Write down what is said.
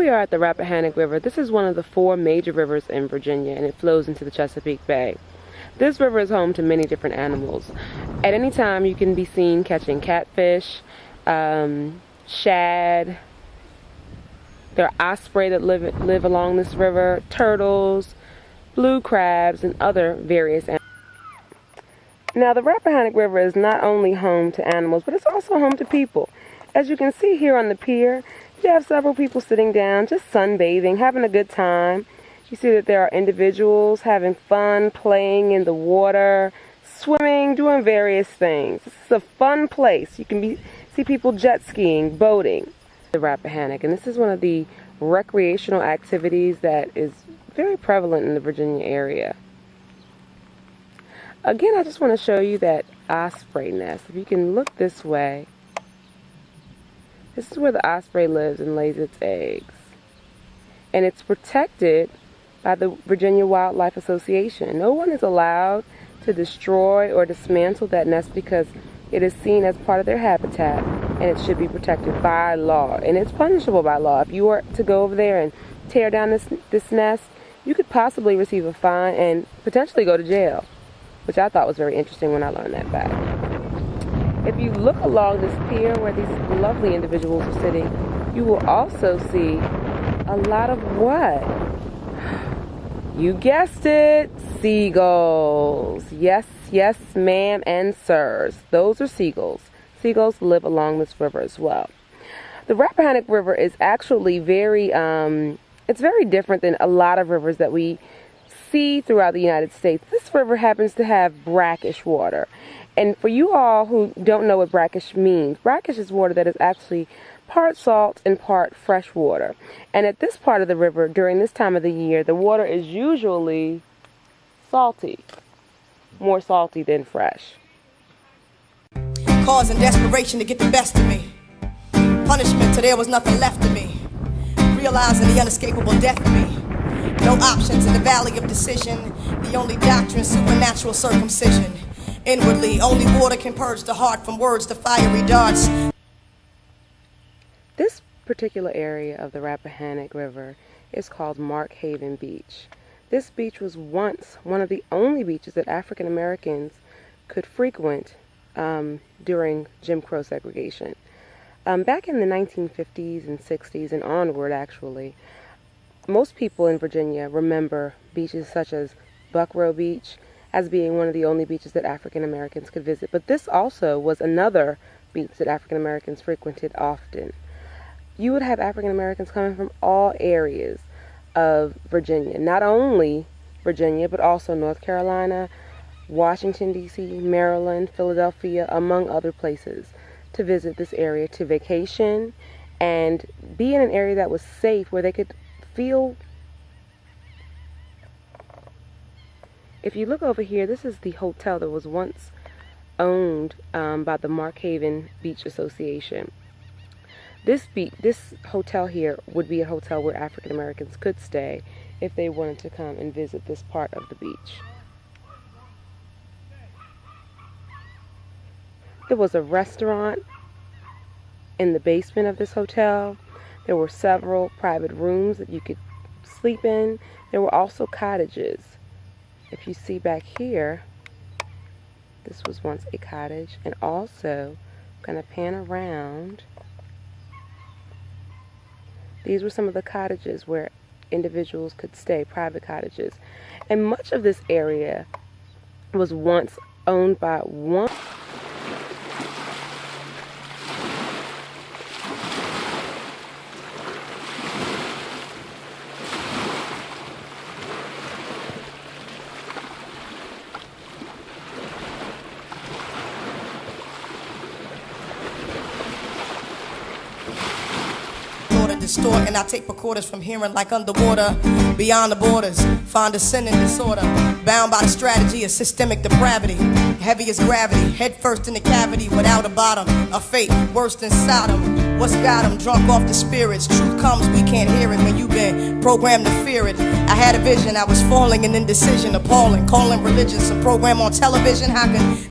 We are at the Rappahannock River. This is one of the 4 major rivers in Virginia, and it flows into the Chesapeake Bay. This river is home to many different animals. At any time, you can be seen catching catfish, shad. There are osprey that live along this river, turtles, blue crabs, and other various animals. Now, the Rappahannock River is not only home to animals, but it's also home to people. As you can see here on the pier, you have several people sitting down, just sunbathing, having a good time. You see that there are individuals having fun, playing in the water, swimming, doing various things. This is a fun place. You can see people jet skiing, boating. The Rappahannock, and this is one of the recreational activities that is very prevalent in the Virginia area. Again, I just want to show you that osprey nest. If you can look this way, this is where the osprey lives and lays its eggs. And it's protected by the Virginia Wildlife Association. No one is allowed to destroy or dismantle that nest because it is seen as part of their habitat, and it should be protected by law. And it's punishable by law. If you were to go over there and tear down this nest, you could possibly receive a fine and potentially go to jail, which I thought was very interesting when I learned that fact. If you look along this pier where these lovely individuals are sitting, you will also see a lot of what? You guessed it, seagulls. Yes, yes, ma'am and sirs. Those are seagulls. Seagulls live along this river as well. The Rappahannock River is actually it's very different than a lot of rivers that we see throughout the United States. This river happens to have brackish water. And for you all who don't know what brackish means, brackish is water that is actually part salt and part fresh water. And at this part of the river, during this time of the year, the water is usually salty, more salty than fresh. Cause and desperation to get the best of me. Punishment till there was nothing left of me. Realizing the unescapable death of me. No options in the valley of decision. The only doctrine, supernatural circumcision. Inwardly, only water can purge the heart from words to fiery darts. This particular area of the Rappahannock River is called Mark Haven Beach. This beach was once one of the only beaches that African Americans could frequent during Jim Crow segregation. Back in the 1950s and 60s and onward, actually, most people in Virginia remember beaches such as Buckrow Beach as being one of the only beaches that African Americans could visit. But this also was another beach that African Americans frequented often. You would have African Americans coming from all areas of Virginia, not only Virginia, but also North Carolina, Washington, D.C., Maryland, Philadelphia, among other places, to visit this area, to vacation, and be in an area that was safe, where they could feel. If you look over here, this is the hotel that was once owned by the Mark Haven Beach Association. This hotel here would be a hotel where African Americans could stay if they wanted to come and visit this part of the beach. There was a restaurant in the basement of this hotel. There were several private rooms that you could sleep in. There were also cottages. If you see back here, this was once a cottage. And also, I'm going to pan around. These were some of the cottages where individuals could stay, private cottages. And much of this area was once owned by one. Distort, and I take recorders from hearing like underwater, beyond the borders, find a sin and disorder, bound by the strategy of systemic depravity, heavy as gravity, head first in the cavity, without a bottom, a fate worse than Sodom. What's got 'em drunk off the spirits? Truth comes, we can't hear it when you've been programmed to fear it. I had a vision, I was falling in indecision, appalling, calling religion some program on television. How can